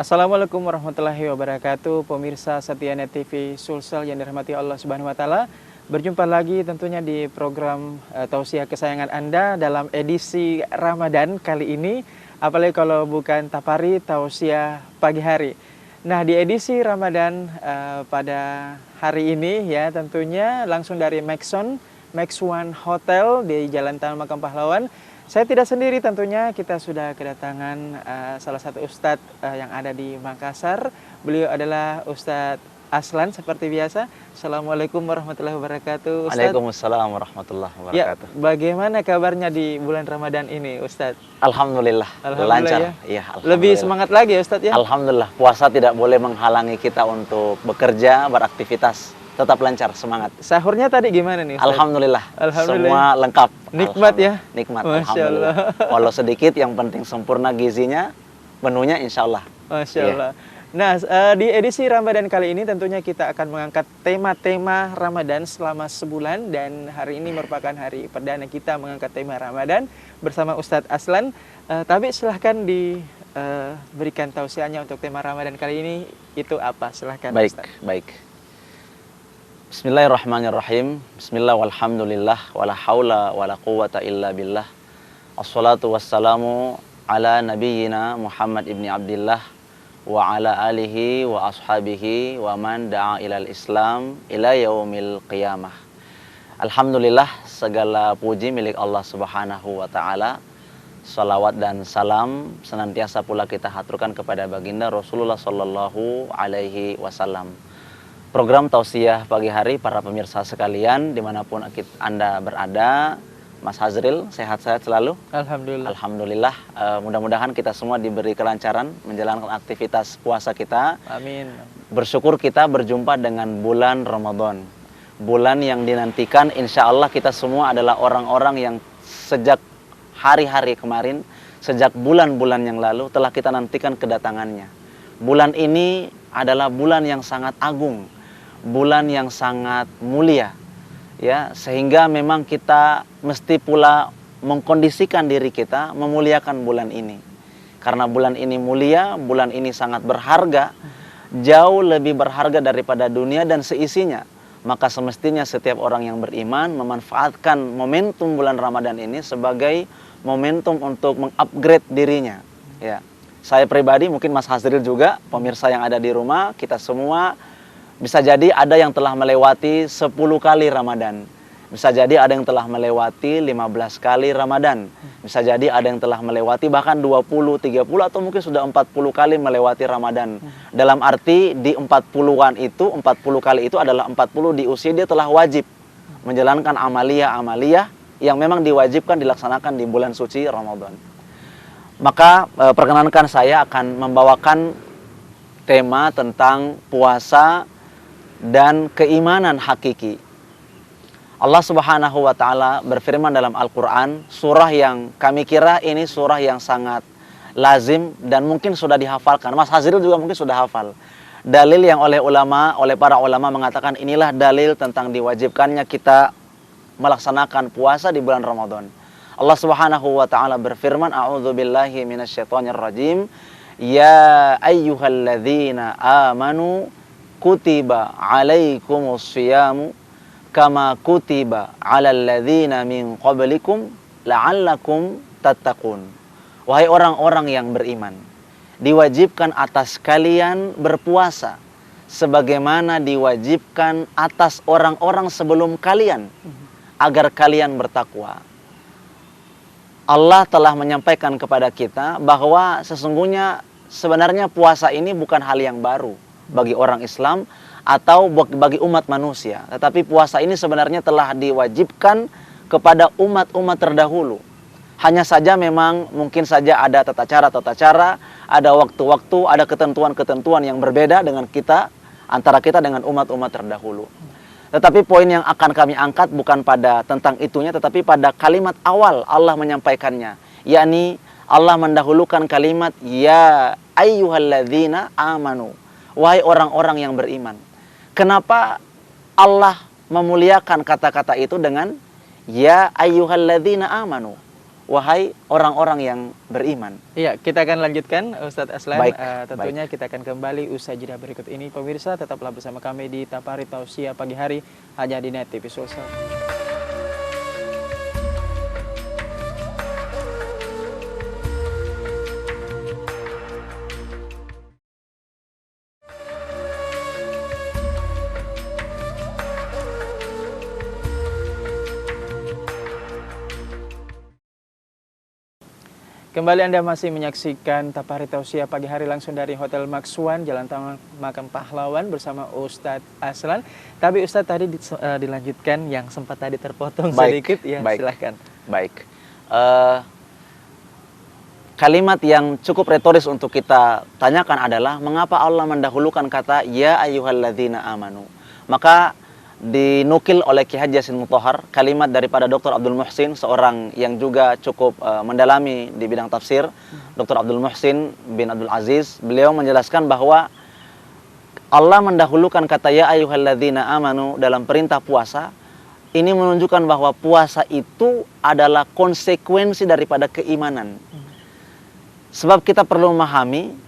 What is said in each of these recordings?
Assalamualaikum warahmatullahi wabarakatuh, pemirsa Setianet TV Sulsel yang dirahmati Allah Subhanahu wa taala. Berjumpa lagi tentunya di program tausiah kesayangan Anda dalam edisi Ramadan kali ini, apalagi kalau bukan Tapari tausiah pagi hari. Nah, di edisi Ramadan pada hari ini ya tentunya langsung dari Max One Hotel di Jalan Taman Makam Pahlawan. Saya tidak sendiri tentunya, kita sudah kedatangan salah satu ustadz yang ada di Makassar. Beliau adalah Ustadz Aslan seperti biasa. Assalamualaikum warahmatullahi wabarakatuh, Ustadz. Waalaikumsalam warahmatullahi wabarakatuh. Ya, bagaimana kabarnya di bulan Ramadan ini, Ustadz? Alhamdulillah, lancar. Ya. Alhamdulillah. Lebih semangat lagi ya, Ustadz ya? Alhamdulillah, puasa tidak boleh menghalangi kita untuk bekerja, beraktivitas. Tetap lancar, semangat. Sahurnya tadi gimana nih, Ustadz? Alhamdulillah, semua lengkap. Nikmat ya? Nikmat, Masya alhamdulillah. Allah. Walau sedikit, yang penting sempurna gizinya, menunya insya Allah. Masya Allah. Nah, di edisi Ramadan kali ini tentunya kita akan mengangkat tema-tema Ramadan selama sebulan. Dan hari ini merupakan hari perdana kita mengangkat tema Ramadan bersama Ustadz Aslan. Tapi silahkan diberikan tausiahnya untuk tema Ramadan kali ini, itu apa? Silahkan, Ustadz. Baik. Bismillahirrahmanirrahim. Bismillah walhamdulillah wala haula wala quwata illa billah. Assalatu wassalamu ala nabiyyina Muhammad ibni Abdillah wa ala alihi wa ashabihi wa man da'a ilal Islam ila yaumil qiyamah. Alhamdulillah, segala puji milik Allah Subhanahu wa taala. Salawat dan salam senantiasa pula kita haturkan kepada baginda Rasulullah sallallahu alaihi wasallam. Program tausiah pagi hari para pemirsa sekalian dimanapun Anda berada, Mas Hazril sehat-sehat selalu? Alhamdulillah. Alhamdulillah. Mudah-mudahan kita semua diberi kelancaran menjalankan aktivitas puasa kita. Amin. Bersyukur kita berjumpa dengan bulan Ramadan, bulan yang dinantikan. Insya Allah kita semua adalah orang-orang yang sejak hari-hari kemarin, sejak bulan-bulan yang lalu telah kita nantikan kedatangannya. Bulan ini adalah bulan yang sangat agung, bulan yang sangat mulia, ya, sehingga memang kita mesti pula mengkondisikan diri kita memuliakan bulan ini. Karena bulan ini mulia, bulan ini sangat berharga, jauh lebih berharga daripada dunia dan seisinya. Maka semestinya setiap orang yang beriman memanfaatkan momentum bulan Ramadan ini sebagai momentum untuk mengupgrade dirinya. Ya, saya pribadi, mungkin Mas Hazril juga, pemirsa yang ada di rumah, kita semua bisa jadi ada yang telah melewati 10 kali Ramadan. Bisa jadi ada yang telah melewati 15 kali Ramadan. Bisa jadi ada yang telah melewati bahkan 20, 30 atau mungkin sudah 40 kali melewati Ramadan. Dalam arti di 40-an itu, 40 kali itu adalah 40 di usia dia telah wajib menjalankan amaliyah-amaliyah yang memang diwajibkan dilaksanakan di bulan suci Ramadan. Maka perkenankan saya akan membawakan tema tentang puasa dan keimanan hakiki. Allah Subhanahu wa taala berfirman dalam Al-Qur'an, surah yang kami kira ini surah yang sangat lazim dan mungkin sudah dihafalkan. Mas Hazril juga mungkin sudah hafal. Dalil yang oleh para ulama mengatakan inilah dalil tentang diwajibkannya kita melaksanakan puasa di bulan Ramadan. Allah Subhanahu wa taala berfirman, a'udzubillahi minasyaitonir rajim. Ya ayyuhalladzina amanu kutiba alaikumus siyamu kama kutiba alal ladzina min qablikum la'allakum tattaqun. Wahai orang-orang yang beriman, diwajibkan atas kalian berpuasa sebagaimana diwajibkan atas orang-orang sebelum kalian agar kalian bertakwa. Allah telah menyampaikan kepada kita bahwa sesungguhnya sebenarnya puasa ini bukan hal yang baru bagi orang Islam atau bagi umat manusia. Tetapi puasa ini sebenarnya telah diwajibkan kepada umat-umat terdahulu. Hanya saja memang mungkin saja ada tata cara, ada waktu-waktu, ada ketentuan-ketentuan yang berbeda dengan kita, antara kita dengan umat-umat terdahulu. Tetapi poin yang akan kami angkat bukan pada tentang itunya, tetapi pada kalimat awal Allah menyampaikannya. Yakni Allah mendahulukan kalimat ya ayyuhalladzina amanu. Wahai orang-orang yang beriman. Kenapa Allah memuliakan kata-kata itu dengan ya ayyuhalladzina amanu? wahai orang-orang yang beriman. Iya, kita akan lanjutkan Ustadz Aslan. Baik, Tentunya kita akan kembali usai jeda berikut ini. Pemirsa, tetaplah bersama kami di Tapari Tausiah Pagi Hari hanya di Net TV Sulsel. Kembali Anda masih menyaksikan Tapari Tausiah Pagi Hari langsung dari Hotel Maxwan, Jalan Taman Makam Pahlawan bersama Ustadz Aslan. Tapi Ustadz tadi dilanjutkan yang sempat tadi terpotong sedikit, ya silahkan. Baik. Kalimat yang cukup retoris untuk kita tanyakan adalah mengapa Allah mendahulukan kata ya ayyuhalladzina amanu. Maka dinukil oleh Ki Haji Yasin Mutahar kalimat daripada Dr. Abdul Muhsin, seorang yang juga cukup mendalami di bidang tafsir. Dr. Abdul Muhsin bin Abdul Aziz, beliau menjelaskan bahwa Allah mendahulukan kata ya ayyuhalladzina amanu dalam perintah puasa. Ini menunjukkan bahwa puasa itu adalah konsekuensi daripada keimanan. Sebab kita perlu memahami,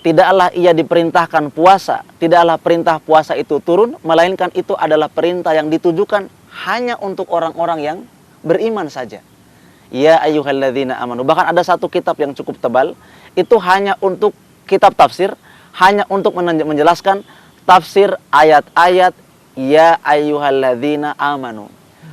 tidaklah ia diperintahkan puasa, tidaklah perintah puasa itu turun, melainkan itu adalah perintah yang ditujukan hanya untuk orang-orang yang beriman saja. Ya ayyuhalladzina amanu. Bahkan ada satu kitab yang cukup tebal, itu hanya untuk kitab tafsir, hanya untuk menjelaskan tafsir ayat-ayat ya ayyuhalladzina amanu.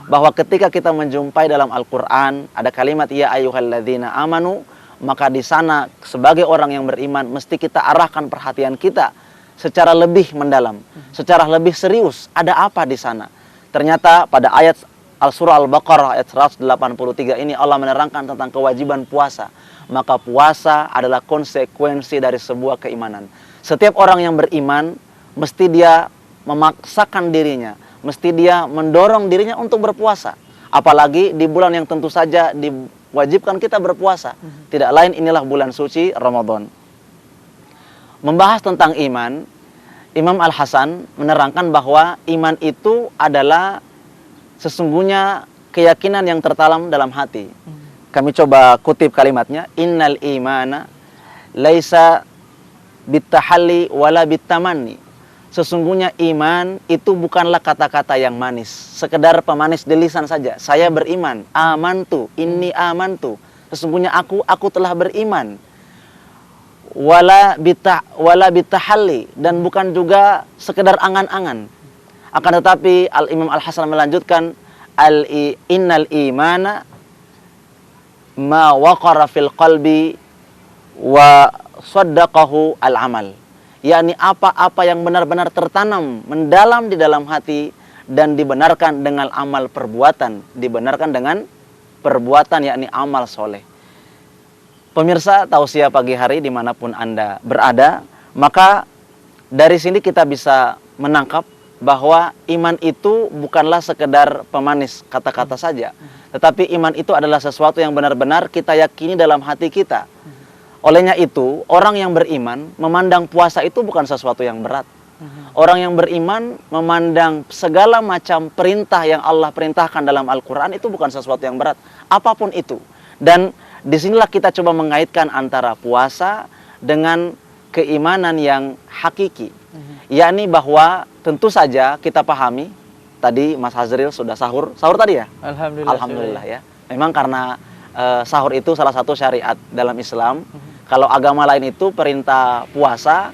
Bahwa ketika kita menjumpai dalam Al-Quran ada kalimat ya ayyuhalladzina amanu, maka di sana sebagai orang yang beriman mesti kita arahkan perhatian kita secara lebih mendalam, secara lebih serius. Ada apa di sana? Ternyata pada ayat Al-Surah Al-Baqarah ayat 183 ini Allah menerangkan tentang kewajiban puasa. Maka puasa adalah konsekuensi dari sebuah keimanan. Setiap orang yang beriman mesti dia memaksakan dirinya, mesti dia mendorong dirinya untuk berpuasa. Apalagi di bulan yang tentu saja diwajibkan kita berpuasa. Tidak lain inilah bulan suci Ramadan. Membahas tentang iman, Imam Al-Hasan menerangkan bahwa iman itu adalah sesungguhnya keyakinan yang tertanam dalam hati. Kami coba kutip kalimatnya, innal imana laisa bitahalli wala bitamanni. Sesungguhnya iman itu bukanlah kata-kata yang manis, sekedar pemanis di lisan saja. Saya beriman, amantu, inni amantu. Sesungguhnya aku telah beriman. Wala bitahalli, dan bukan juga sekedar angan-angan. Akan tetapi Imam Al-Hasan melanjutkan, innal imana ma waqara fil qalbi wa saddaqahu al-amal. Yakni apa-apa yang benar-benar tertanam mendalam di dalam hati dan dibenarkan dengan amal perbuatan, dibenarkan dengan perbuatan yakni amal soleh. Pemirsa Tausiah Pagi Hari dimanapun Anda berada, maka dari sini kita bisa menangkap bahwa iman itu bukanlah sekedar pemanis kata-kata saja, tetapi iman itu adalah sesuatu yang benar-benar kita yakini dalam hati kita. Olehnya itu, orang yang beriman memandang puasa itu bukan sesuatu yang berat. Orang yang beriman memandang segala macam perintah yang Allah perintahkan dalam Al-Quran itu bukan sesuatu yang berat. Apapun itu. Dan disinilah kita coba mengaitkan antara puasa dengan keimanan yang hakiki. Yakni bahwa tentu saja kita pahami, tadi Mas Hazril sudah sahur. Sahur tadi ya? Alhamdulillah ya. Memang karena sahur itu salah satu syariat dalam Islam. Kalau agama lain itu perintah puasa,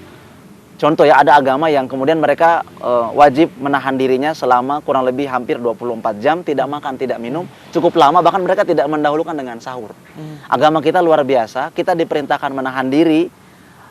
contoh ya, ada agama yang kemudian mereka wajib menahan dirinya selama kurang lebih hampir 24 jam, tidak makan, tidak minum, cukup lama, bahkan mereka tidak mendahulukan dengan sahur. Agama kita luar biasa, kita diperintahkan menahan diri,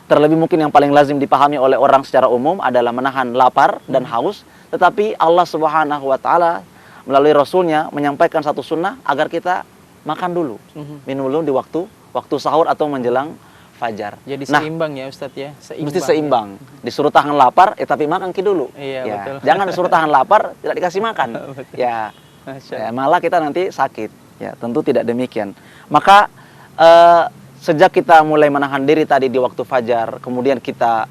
terlebih mungkin yang paling lazim dipahami oleh orang secara umum adalah menahan lapar dan haus, tetapi Allah Subhanahu wa Ta'ala melalui Rasulnya menyampaikan satu sunnah agar kita makan dulu, minum dulu di waktu sahur atau menjelang fajar. Jadi seimbang ya Ustadz ya? Mesti seimbang. Disuruh tahan lapar, tapi makan dulu. Iya, ya. Betul. Jangan disuruh tahan lapar, tidak dikasih makan. Ya, malah kita nanti sakit. Ya, tentu tidak demikian. Maka sejak kita mulai menahan diri tadi di waktu fajar, kemudian kita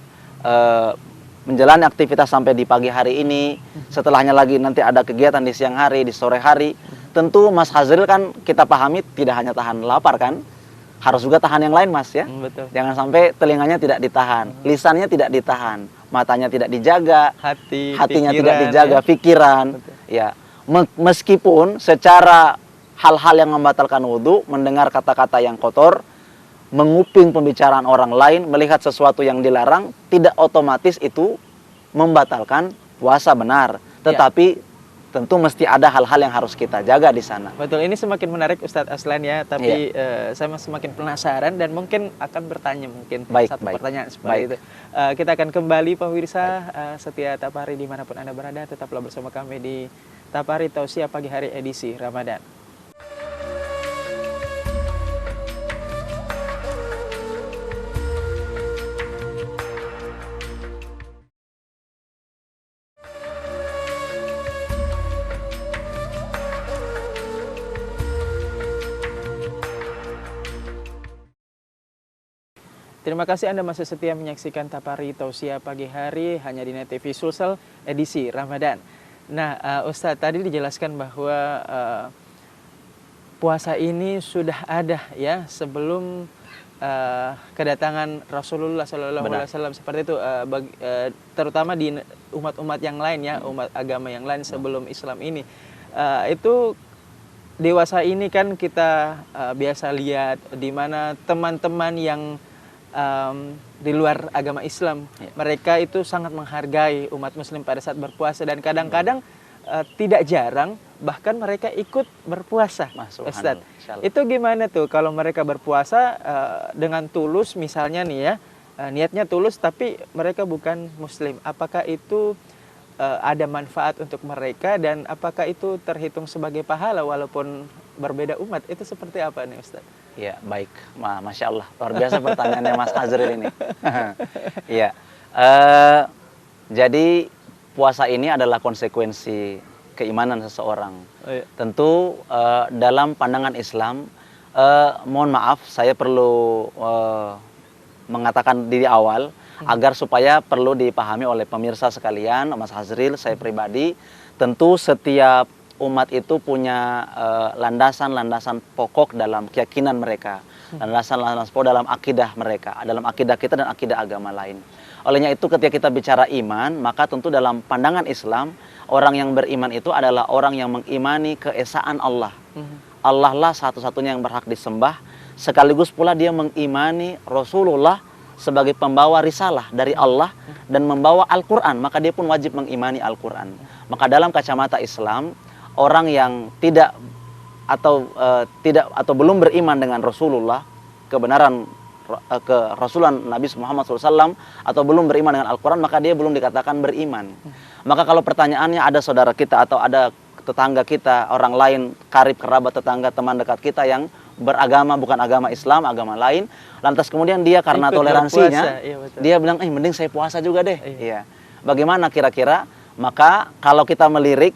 menjalani aktivitas sampai di pagi hari ini, setelahnya lagi nanti ada kegiatan di siang hari, di sore hari, tentu Mas Hazril kan kita pahami tidak hanya tahan lapar kan, harus juga tahan yang lain Mas ya. Betul. Jangan sampai telinganya tidak ditahan, lisannya tidak ditahan, matanya tidak dijaga, hatinya tidak dijaga, pikiran. Betul. Ya, meskipun secara hal-hal yang membatalkan wudhu, mendengar kata-kata yang kotor, menguping pembicaraan orang lain, melihat sesuatu yang dilarang, tidak otomatis itu membatalkan puasa benar. Tetapi tentu mesti ada hal-hal yang harus kita jaga di sana. Betul, ini semakin menarik Ustadz Aslan ya, tapi saya semakin penasaran dan mungkin akan bertanya mungkin satu pertanyaan seperti itu. Kita akan kembali pemirsa setia Tapari dimanapun Anda berada, tetaplah bersama kami di Tapari Tausiah Pagi Hari edisi Ramadan. Terima kasih Anda masih setia menyaksikan Tapari Tausiah Pagi Hari hanya di Net TV Sulsel edisi Ramadan. Nah, Ustadz tadi dijelaskan bahwa puasa ini sudah ada ya sebelum kedatangan Rasulullah SAW seperti itu, terutama di umat-umat yang lain ya, umat agama yang lain sebelum Islam ini. Itu dewasa ini kan kita biasa lihat di mana teman-teman yang di luar agama Islam, mereka itu sangat menghargai umat Muslim pada saat berpuasa dan kadang-kadang tidak jarang bahkan mereka ikut berpuasa. Ustadz, itu gimana tuh kalau mereka berpuasa dengan tulus misalnya nih ya, niatnya tulus tapi mereka bukan Muslim? Apakah itu ada manfaat untuk mereka dan apakah itu terhitung sebagai pahala walaupun berbeda umat? Itu seperti apa nih Ustadz? Ya, baik. Masya Allah, luar biasa pertanyaannya Mas Hazril ini. Iya. Jadi puasa ini adalah konsekuensi keimanan seseorang. Tentu dalam pandangan Islam, mohon maaf, saya perlu mengatakan di awal agar supaya perlu dipahami oleh pemirsa sekalian, Mas Hazril, saya pribadi, tentu setiap umat itu punya landasan-landasan pokok dalam keyakinan mereka, landasan-landasan pokok dalam akidah mereka, dalam akidah kita dan akidah agama lain. Olehnya itu ketika kita bicara iman, maka tentu dalam pandangan Islam, orang yang beriman itu adalah orang yang mengimani keesaan Allah. Allah lah satu-satunya yang berhak disembah, sekaligus pula dia mengimani Rasulullah sebagai pembawa risalah dari Allah dan membawa Al-Quran, maka dia pun wajib mengimani Al-Quran. Maka dalam kacamata Islam, orang yang tidak atau belum beriman dengan Rasulullah, kebenaran Rasulullah Nabi Muhammad SAW, atau belum beriman dengan Al-Quran, maka dia belum dikatakan beriman. Maka kalau pertanyaannya ada saudara kita atau ada tetangga kita, orang lain, karib, kerabat, tetangga, teman dekat kita yang beragama bukan agama Islam, agama lain, lantas kemudian dia karena toleransinya, dia bilang, mending saya puasa juga deh. Iya. Bagaimana kira-kira? Maka kalau kita melirik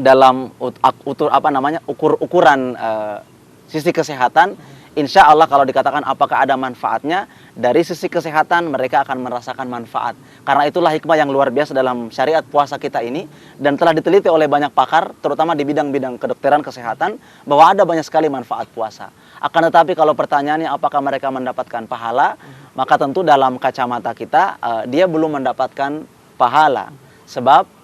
dalam ukuran sisi kesehatan, insya Allah kalau dikatakan apakah ada manfaatnya, dari sisi kesehatan mereka akan merasakan manfaat. Karena itulah hikmah yang luar biasa dalam syariat puasa kita ini, dan telah diteliti oleh banyak pakar, terutama di bidang-bidang kedokteran kesehatan, bahwa ada banyak sekali manfaat puasa. Akan tetapi kalau pertanyaannya apakah mereka mendapatkan pahala, maka tentu dalam kacamata kita dia belum mendapatkan pahala. Sebab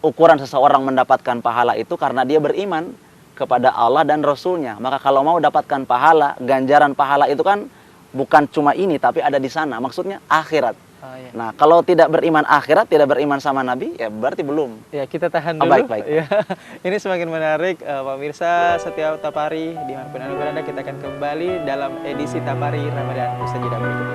ukuran seseorang mendapatkan pahala itu karena dia beriman kepada Allah dan Rasulnya. Maka kalau mau dapatkan pahala, ganjaran pahala itu kan bukan cuma ini, tapi ada di sana. Maksudnya akhirat. Nah, kalau tidak beriman akhirat, tidak beriman sama Nabi, ya berarti belum. Ya, kita tahan dulu. Baik. Ya. Ini semakin menarik, pemirsa setiap Tapari dimanapun Anda berada, kita akan kembali dalam edisi Tapari Ramadan. Usaha jeda berikut.